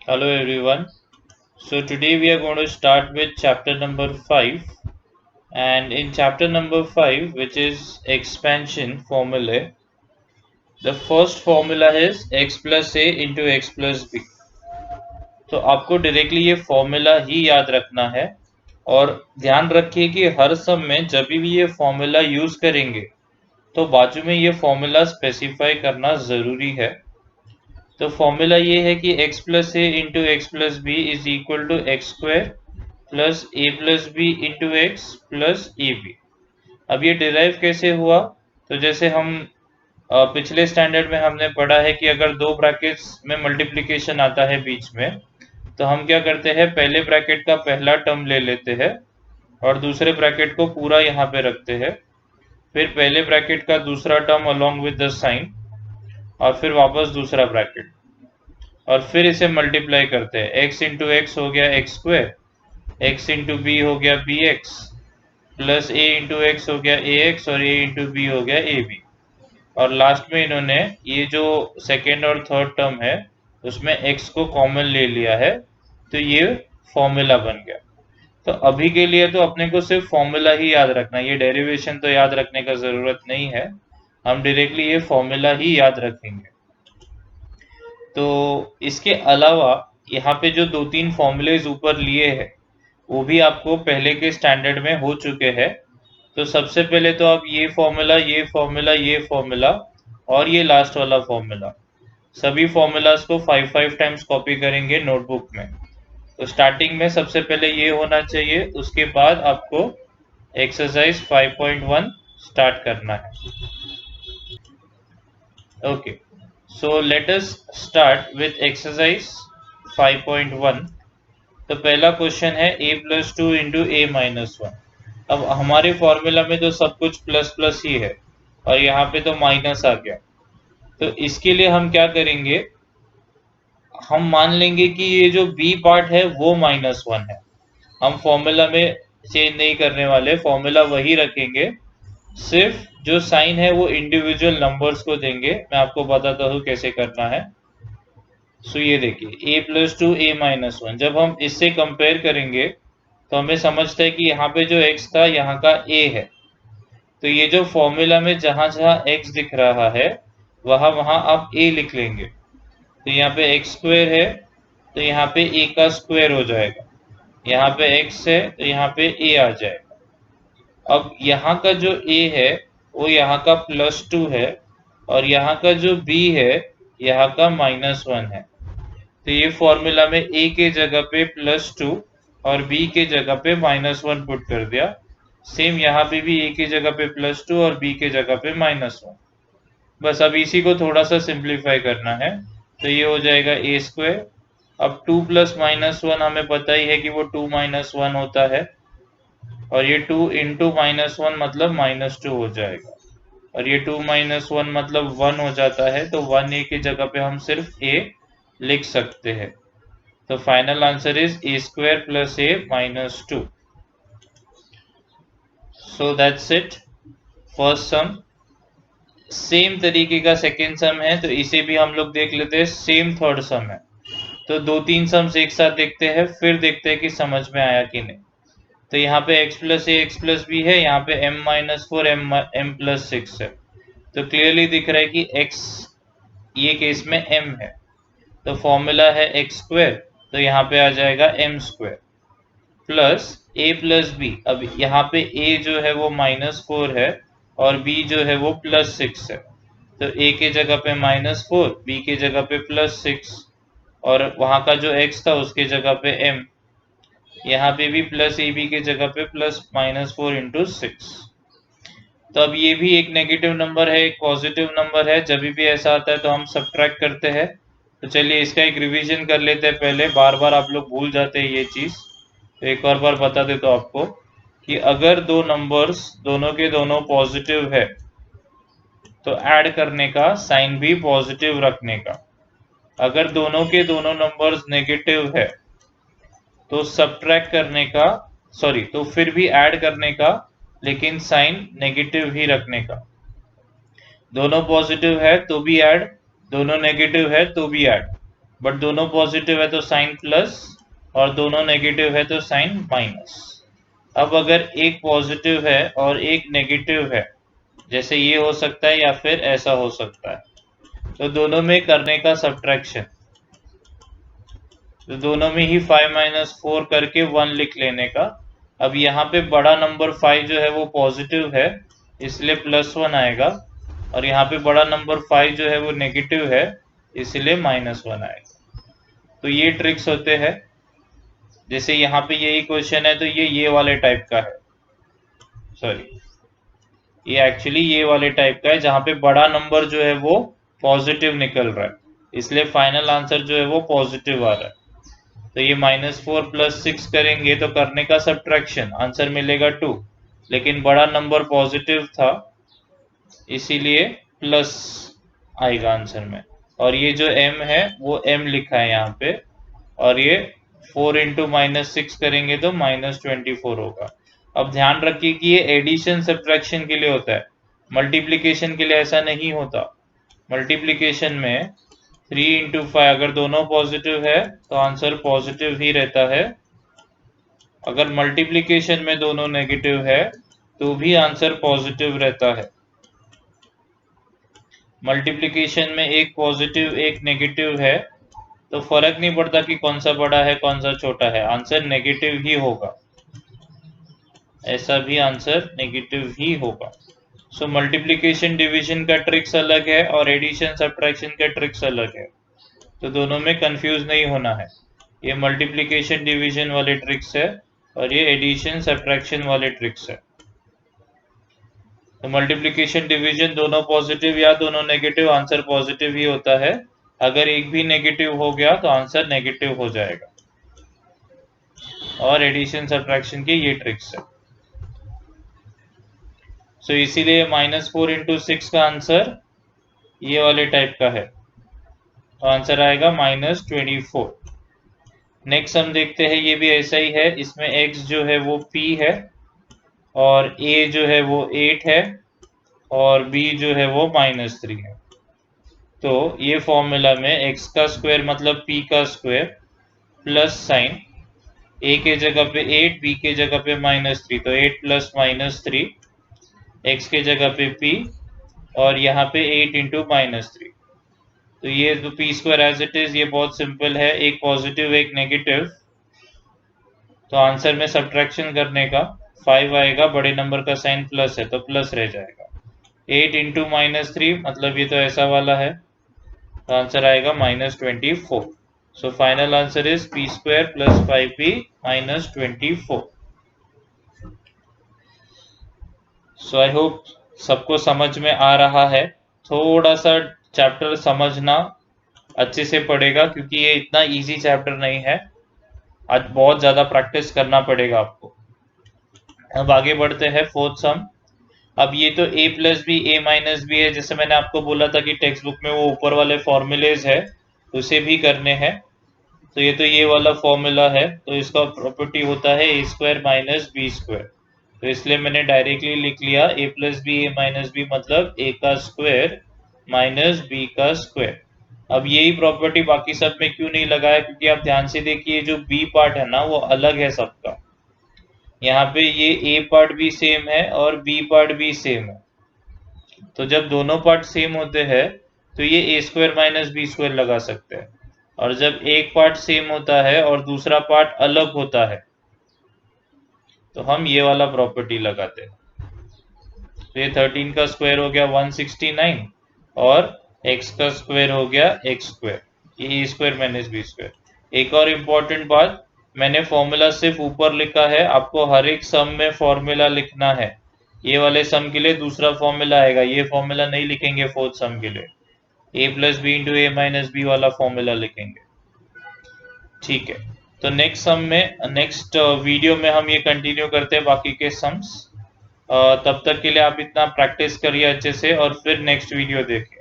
Hello everyone. So today we are going to start with chapter number 5, and in chapter number 5, which is expansion formulae, the first formula is x plus a into x plus b. तो आपको directly ये formula ही याद रखना है और ध्यान रखिए कि हर सम में जब भी ये फॉर्मूला यूज करेंगे तो बाजू में ये फॉर्मूला स्पेसिफाई करना ज़रूरी है। तो फॉर्मूला ये है कि x plus a into x plus b is equal to x square plus a plus b into x plus a b. अब ये डिराइव कैसे हुआ? तो जैसे हम पिछले स्टैंडर्ड में हमने पढ़ा है कि अगर दो ब्रैकेट्स में मल्टीप्लिकेशन आता है बीच में, तो हम क्या करते हैं, पहले ब्रैकेट का पहला टर्म ले लेते हैं और दूसरे ब्रैकेट को पूरा यहाँ पे रखते हैं, फिर पहले ब्रैकेट का दूसरा term along with the sign और फिर वापस दूसरा ब्रैकेट और फिर इसे मल्टीप्लाई करते हैं। x इंटू एक्स हो गया x square, x into b हो गया b x plus a into x हो गया ए एक्स और ए इंटू बी हो गया ए बी। और लास्ट में इन्होंने ये जो सेकेंड और थर्ड टर्म है उसमें x को कॉमन ले लिया है, तो ये फॉर्मूला बन गया। तो अभी के लिए तो अपने को सिर्फ फॉर्मूला ही याद रखना, ये डेरिवेशन तो याद रखने का ज़रूरत नहीं है, हम डायरेक्टली ये फॉर्मूला ही याद रखेंगे। तो इसके अलावा यहाँ पे जो दो तीन फॉर्मूलेज ऊपर लिए हैं वो भी आपको पहले के स्टैंडर्ड में हो चुके हैं। तो सबसे पहले तो आप ये फॉर्मूला, ये फॉर्मूला, ये फॉर्मूला और ये लास्ट वाला फॉर्मूला, सभी फॉर्मूलाज को 5 टाइम्स कॉपी करेंगे नोटबुक में। तो स्टार्टिंग में सबसे पहले ये होना चाहिए, उसके बाद आपको एक्सरसाइज 5.1 स्टार्ट करना है। Okay, so let us start with exercise 5.1। तो पहला क्वेश्चन है a plus two into A minus one. अब हमारे फॉर्मूला में तो सब कुछ प्लस प्लस ही है और यहाँ पे तो माइनस आ गया, तो इसके लिए हम क्या करेंगे, हम मान लेंगे कि ये जो b पार्ट है वो -1 है। हम फॉर्मूला में चेंज नहीं करने वाले, फॉर्मूला वही रखेंगे, सिर्फ जो साइन है वो इंडिविजुअल नंबर्स को देंगे। मैं आपको बताता हूँ कैसे करना है। सो ये देखिए a plus two A minus one, जब हम इससे कंपेयर करेंगे तो हमें समझता है कि यहाँ पे जो x था यहाँ का a है, तो ये जो फॉर्मूला में जहाँ जहाँ x दिख रहा है वहाँ वहाँ आप a लिख लेंगे। तो यहाँ पे एक्स स्क्वायर है तो यहाँ पे a का स्क्वायर हो जाएगा, यहाँ पे x है तो यहाँ पे a आ जाएगा। अब यहाँ का जो a है वो यहाँ का +2 है और यहाँ का जो b है यहाँ का -1 है। तो ये फॉर्मूला में a के जगह पे +2 और b के जगह पे -1 पुट कर दिया। सेम यहाँ पे भी a की जगह पे +2 और b के जगह पे -1। बस अब इसी को थोड़ा सा सिंप्लीफाई करना है, तो ये हो जाएगा a स्क्वायर। अब 2 प्लस -1 हमें पता ही है कि वो 2 -1 होता है और ये 2 इंटू -1 मतलब -2 हो जाएगा और ये 2 -1 मतलब 1 हो जाता है, तो 1 a की जगह पे हम सिर्फ a लिख सकते हैं। तो final answer is a square plus a -2। So that's it, first sum. Same तरीके का सेकेंड सम है तो इसे भी हम लोग देख लेते हैं। सेम थर्ड सम है, तो दो तीन सम्स एक साथ देखते हैं फिर देखते हैं कि समझ में आया कि नहीं। तो यहाँ पे x प्लस ए एक्स प्लस बी है, यहाँ पे m-4 m प्लस 6 है, तो क्लियरली दिख रहा है कि x ये केस में m है, तो फॉर्मूला है एक्स स्क्वायर, तो यहाँ पे आ जाएगा m square plus a plus b. अब यहाँ पे a जो है वो -4 है और b जो है वो +6 है, तो a के जगह पे -4, b के जगह पे +6 और वहाँ का जो x था उसके जगह पे m, यहाँ पे भी प्लस ए बी के जगह पे +-4 इंटू 6। तो अब ये भी एक नेगेटिव नंबर है, एक पॉजिटिव नंबर है, जब भी ऐसा आता है तो हम सब्ट्रैक्ट करते हैं। तो चलिए इसका एक रिवीजन कर लेते हैं पहले, बार बार आप लोग भूल जाते हैं ये चीज़, तो एक और बार बता देता हूँ आपको कि अगर दो नंबर्स दोनों के दोनों पॉजिटिव है तो ऐड करने का साइन भी पॉजिटिव रखने का। अगर दोनों के दोनों नंबर्स नेगेटिव है तो सब्ट्रैक्ट करने का, सॉरी, तो फिर भी ऐड करने का लेकिन साइन नेगेटिव ही रखने का। दोनों पॉजिटिव है तो भी ऐड, दोनों नेगेटिव है तो भी ऐड। बट दोनों पॉजिटिव है तो साइन प्लस और दोनों नेगेटिव है तो साइन माइनस। अब अगर एक पॉजिटिव है और एक नेगेटिव है, जैसे ये हो सकता है या फिर ऐसा हो सकता है, तो दोनों में करने का सब्ट्रैक्शन, तो दोनों में ही 5 माइनस 4 करके 1 लिख लेने का। अब यहाँ पे बड़ा नंबर 5 जो है वो पॉजिटिव है, इसलिए +1 आएगा, और यहाँ पे बड़ा नंबर 5 जो है वो नेगेटिव है, इसलिए -1 आएगा। तो ये ट्रिक्स होते हैं। जैसे यहाँ पे यही क्वेश्चन है तो ये वाले टाइप का है, सॉरी, ये एक्चुअली ये वाले टाइप का है जहाँ पे बड़ा नंबर जो है वो पॉजिटिव निकल रहा है, इसलिए फाइनल आंसर जो है वो पॉजिटिव आ रहा है। तो ये -4 + 6 करेंगे तो करने का सब्ट्रैक्शन, आंसर मिलेगा 2, लेकिन बड़ा नंबर पॉजिटिव था इसीलिए प्लस आएगा आंसर में। और ये जो m है वो m लिखा है यहाँ पे, और ये 4 × -6 करेंगे तो -24 होगा। अब ध्यान रखिए कि ये एडिशन सब्ट्रैक्शन के लिए होता है, मल्टीप्लिकेशन के लिए ऐसा नहीं होता। मल्टीप्लिकेशन में 3 × 5 अगर दोनों पॉजिटिव है तो आंसर पॉजिटिव ही रहता है। अगर मल्टीप्लिकेशन में दोनों नेगेटिव है तो भी आंसर पॉजिटिव रहता है। मल्टीप्लिकेशन में एक पॉजिटिव एक नेगेटिव है तो फर्क नहीं पड़ता कि कौन सा बड़ा है कौन सा छोटा है, आंसर नेगेटिव ही होगा। ऐसा भी आंसर नेगेटिव ही होगा। सो मल्टीप्लिकेशन डिवीजन का ट्रिक्स अलग है और एडिशन सब्ट्रैक्शन का ट्रिक्स अलग है, तो दोनों में कंफ्यूज नहीं होना है। ये मल्टीप्लिकेशन डिवीजन वाले ट्रिक्स है और ये एडिशन सब्ट्रैक्शन वाले ट्रिक्स है। तो मल्टीप्लिकेशन डिवीजन दोनों पॉजिटिव या दोनों नेगेटिव, आंसर पॉजिटिव ही होता है। अगर एक भी नेगेटिव हो गया तो आंसर नेगेटिव हो जाएगा। और एडिशन सब्ट्रैक्शन की ये ट्रिक्स है। सो इसीलिए -4 × 6 का आंसर ये वाले टाइप का है, तो आंसर आएगा -24। नेक्स्ट हम देखते हैं, ये भी ऐसा ही है। इसमें x जो है वो p है और a जो है वो 8 है और b जो है वो -3 है। तो ये फॉर्मूला में x का स्क्वायर मतलब p का स्क्वायर प्लस साइन, a के जगह पे 8, b के जगह पे -3, तो 8 + -3, x के जगह पे p और यहाँ पे 8 × -3। तो ये तो p² एज इट इज, ये बहुत सिंपल है, एक पॉजिटिव एक नेगेटिव, तो आंसर में सब्ट्रैक्शन करने का 5 आएगा, बड़े नंबर का साइन प्लस है तो प्लस रह जाएगा। 8 × -3 मतलब ये तो ऐसा वाला है, तो आंसर आएगा -24। So final answer is p² + 5p -24। So I hope सबको समझ में आ रहा है। थोड़ा सा चैप्टर समझना अच्छे से पड़ेगा क्योंकि ये इतना इजी चैप्टर नहीं है, आज बहुत ज़्यादा प्रैक्टिस करना पड़ेगा आपको। अब आगे बढ़ते हैं फोर्थ सम। अब ये तो a + b a - b है, जैसे मैंने आपको बोला था कि टेक्स्ट बुक में वो ऊपर वाले फॉर्मूलेज है उसे भी करने हैं। तो ये वाला फॉर्मूला है, तो इसका प्रॉपर्टी होता है a² - b²। तो इसलिए मैंने डायरेक्टली लिख लिया a + b a - b मतलब a का स्क्वायर माइनस b का स्क्वायर। अब यही प्रॉपर्टी बाकी सब में क्यों नहीं लगाया, क्योंकि आप ध्यान से देखिए जो b पार्ट है ना वो अलग है सबका। यहाँ पे ये a पार्ट भी सेम है और b पार्ट भी सेम है, तो जब दोनों पार्ट सेम होते हैं तो ये a² - b² लगा सकते हैं, और जब एक पार्ट सेम होता है और दूसरा पार्ट अलग होता है तो हम ये वाला प्रॉपर्टी लगाते हैं। तो ये 13 का स्क्वायर हो गया 169 और x का स्क्वायर हो गया x², ये a² - b²। एक और इम्पोर्टेंट बात, मैंने फॉर्मूला सिर्फ ऊपर लिखा है, आपको हर एक सम में फॉर्मूला लिखना है। ये वाले सम के लिए दूसरा फॉर्मूला आएगा, ये फॉर्मूला नहीं लिखेंगे फोर्थ सम के लिए, a + b × a - b वाला फॉर्मूला लिखेंगे। ठीक है, तो नेक्स्ट सम में, नेक्स्ट वीडियो में हम ये कंटिन्यू करते हैं बाकी के सम्स। तब तक के लिए आप इतना प्रैक्टिस करिए अच्छे से और फिर नेक्स्ट वीडियो देखें।